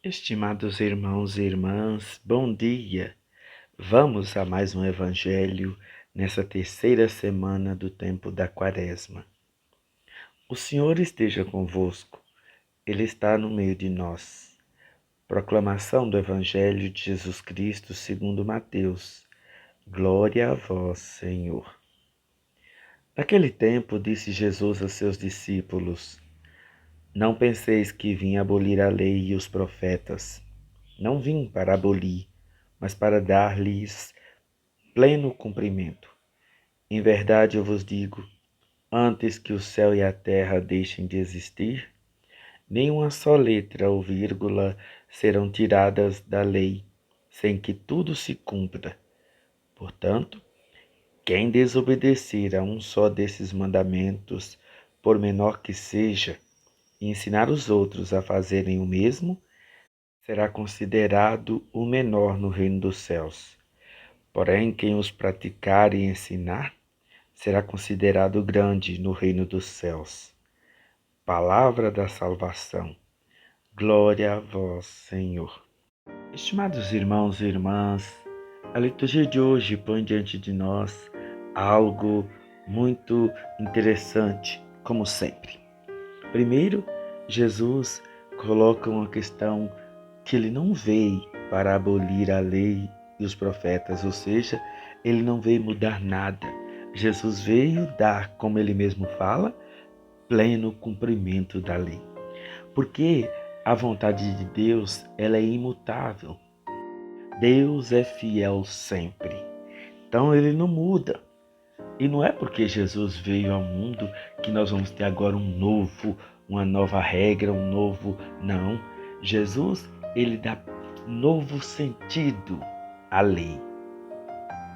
Estimados irmãos e irmãs, bom dia! Vamos a mais um Evangelho nessa terceira semana do tempo da Quaresma. O Senhor esteja convosco, Ele está no meio de nós. Proclamação do Evangelho de Jesus Cristo segundo Mateus. Glória a vós, Senhor. Naquele tempo disse Jesus a seus discípulos: Não penseis que vim abolir a lei e os profetas. Não vim para abolir, mas para dar-lhes pleno cumprimento. Em verdade eu vos digo, antes que o céu e a terra deixem de existir, nem uma só letra ou vírgula serão tiradas da lei, sem que tudo se cumpra. Portanto, quem desobedecer a um só desses mandamentos, por menor que seja, e ensinar os outros a fazerem o mesmo, será considerado o menor no reino dos céus. Porém, quem os praticar e ensinar, será considerado grande no reino dos céus. Palavra da salvação. Glória a vós, Senhor. Estimados irmãos e irmãs, a liturgia de hoje põe diante de nós algo muito interessante, como sempre. Primeiro, Jesus coloca uma questão que ele não veio para abolir a lei e os profetas, ou seja, ele não veio mudar nada. Jesus veio dar, como ele mesmo fala, pleno cumprimento da lei. Porque a vontade de Deus, ela é imutável. Deus é fiel sempre. Então ele não muda. E não é porque Jesus veio ao mundo que nós vamos ter agora uma nova regra, um novo... Não. Jesus, ele dá novo sentido à lei.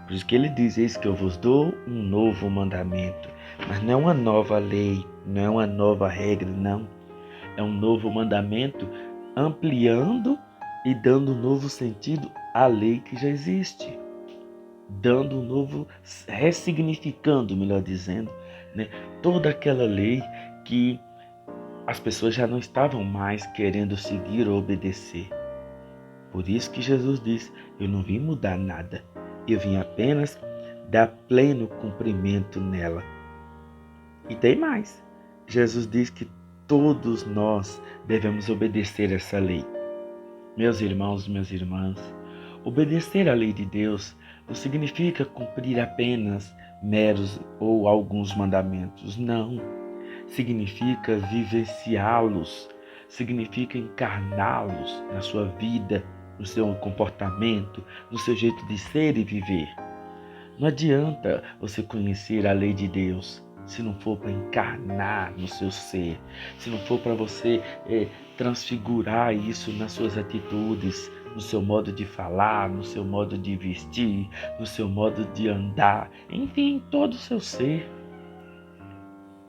Por isso que ele diz, eis que eu vos dou um novo mandamento. Mas não é uma nova lei, não é uma nova regra, não. É um novo mandamento ampliando e dando um novo sentido à lei que já existe. Dando um novo, ressignificando, melhor dizendo, né, toda aquela lei que as pessoas já não estavam mais querendo seguir ou obedecer. Por isso que Jesus disse, eu não vim mudar nada, eu vim apenas dar pleno cumprimento nela. E tem mais, Jesus diz que todos nós devemos obedecer essa lei. Meus irmãos, minhas irmãs, obedecer à lei de Deus não significa cumprir apenas meros ou alguns mandamentos, não. Significa vivenciá-los, significa encarná-los na sua vida, no seu comportamento, no seu jeito de ser e viver. Não adianta você conhecer a lei de Deus se não for para encarnar no seu ser, se não for para você transfigurar isso nas suas atitudes, no seu modo de falar, no seu modo de vestir, no seu modo de andar, enfim, todo o seu ser.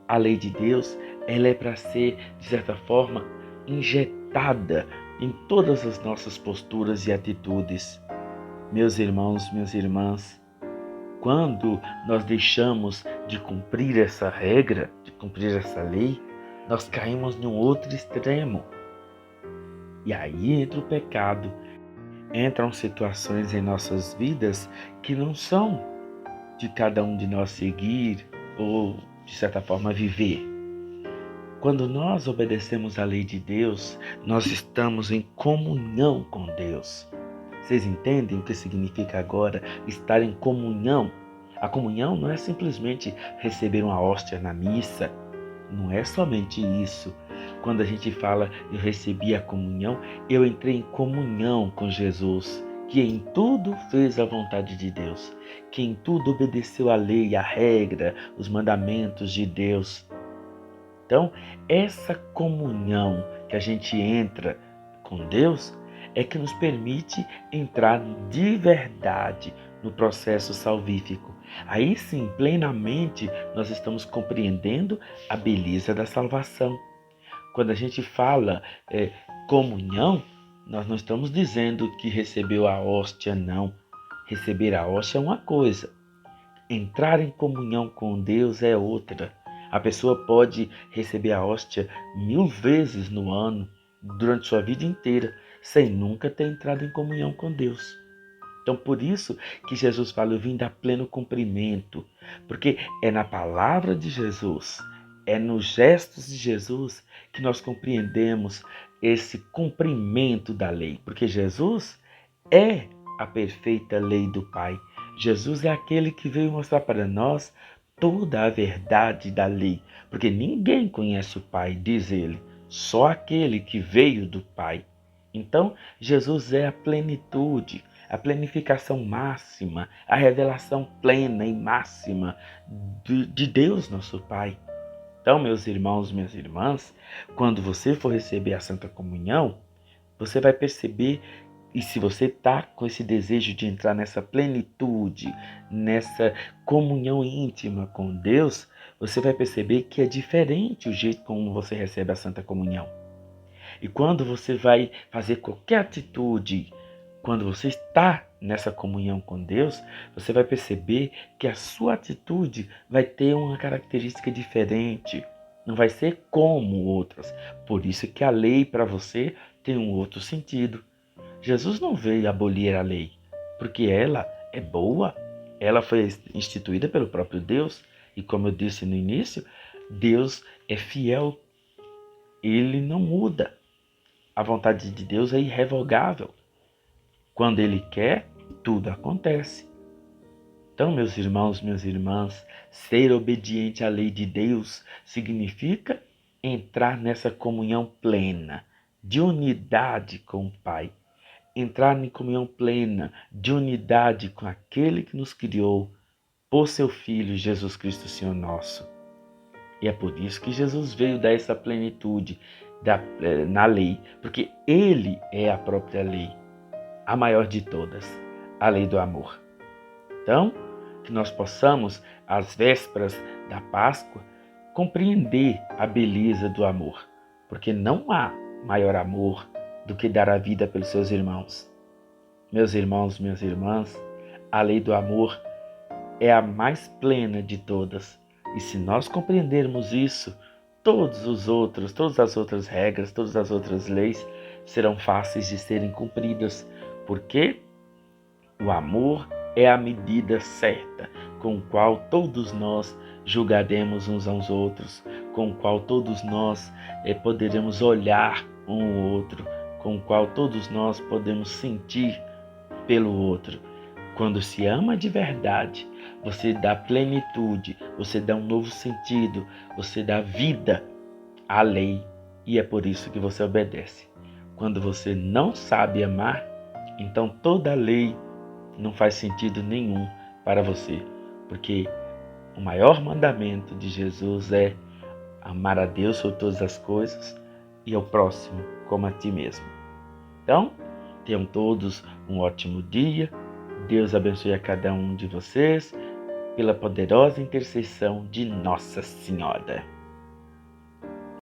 A lei de Deus, ela é para ser, de certa forma, injetada em todas as nossas posturas e atitudes. Meus irmãos, minhas irmãs, quando nós deixamos de cumprir essa regra, de cumprir essa lei, nós caímos em um outro extremo. E aí entra o pecado, entram situações em nossas vidas que não são de cada um de nós seguir ou, de certa forma, viver. Quando nós obedecemos à lei de Deus, nós estamos em comunhão com Deus. Vocês entendem o que significa agora estar em comunhão? A comunhão não é simplesmente receber uma hóstia na missa. Não é somente isso. Quando a gente fala eu recebi a comunhão, eu entrei em comunhão com Jesus, que em tudo fez a vontade de Deus, que em tudo obedeceu a lei, a regra, os mandamentos de Deus. Então, essa comunhão que a gente entra com Deus é que nos permite entrar de verdade no processo salvífico. Aí sim, plenamente, nós estamos compreendendo a beleza da salvação. Quando a gente fala comunhão, nós não estamos dizendo que recebeu a hóstia, não. Receber a hóstia é uma coisa. Entrar em comunhão com Deus é outra. A pessoa pode receber a hóstia 1000 vezes no ano, durante sua vida inteira, sem nunca ter entrado em comunhão com Deus. Então, por isso que Jesus fala, eu vim dar pleno cumprimento, porque é na palavra de Jesus, é nos gestos de Jesus que nós compreendemos esse cumprimento da lei, porque Jesus é a perfeita lei do Pai. Jesus é aquele que veio mostrar para nós toda a verdade da lei, porque ninguém conhece o Pai, diz ele, só aquele que veio do Pai. Então, Jesus é a plenitude, a plenificação máxima, a revelação plena e máxima de Deus, nosso Pai. Então, meus irmãos, minhas irmãs, quando você for receber a Santa Comunhão, você vai perceber, e se você está com esse desejo de entrar nessa plenitude, nessa comunhão íntima com Deus, você vai perceber que é diferente o jeito como você recebe a Santa Comunhão. E quando você vai fazer qualquer atitude, quando você está nessa comunhão com Deus, você vai perceber que a sua atitude vai ter uma característica diferente. Não vai ser como outras. Por isso que a lei para você tem um outro sentido. Jesus não veio abolir a lei, porque ela é boa. Ela foi instituída pelo próprio Deus. E como eu disse no início, Deus é fiel. Ele não muda. A vontade de Deus é irrevogável. Quando Ele quer, tudo acontece. Então, meus irmãos, minhas irmãs, ser obediente à lei de Deus significa entrar nessa comunhão plena, de unidade com o Pai. Entrar em comunhão plena, de unidade com aquele que nos criou, por seu Filho Jesus Cristo, Senhor nosso. E é por isso que Jesus veio dar essa plenitude na lei, porque Ele é a própria lei, a maior de todas, a lei do amor. Então, que nós possamos, às vésperas da Páscoa, compreender a beleza do amor, porque não há maior amor do que dar a vida pelos seus irmãos. Meus irmãos, minhas irmãs, a lei do amor é a mais plena de todas. E se nós compreendermos isso, todas as outras regras, todas as outras leis serão fáceis de serem cumpridas, porque o amor é a medida certa com a qual todos nós julgaremos uns aos outros, com a qual todos nós poderemos olhar um ao outro, com o qual todos nós podemos sentir pelo outro. Quando se ama de verdade, você dá plenitude, você dá um novo sentido, você dá vida à lei, e é por isso que você obedece. Quando você não sabe amar, então toda a lei não faz sentido nenhum para você, porque o maior mandamento de Jesus é amar a Deus sobre todas as coisas e ao próximo como a ti mesmo. Então, tenham todos um ótimo dia. Deus abençoe a cada um de vocês pela poderosa intercessão de Nossa Senhora.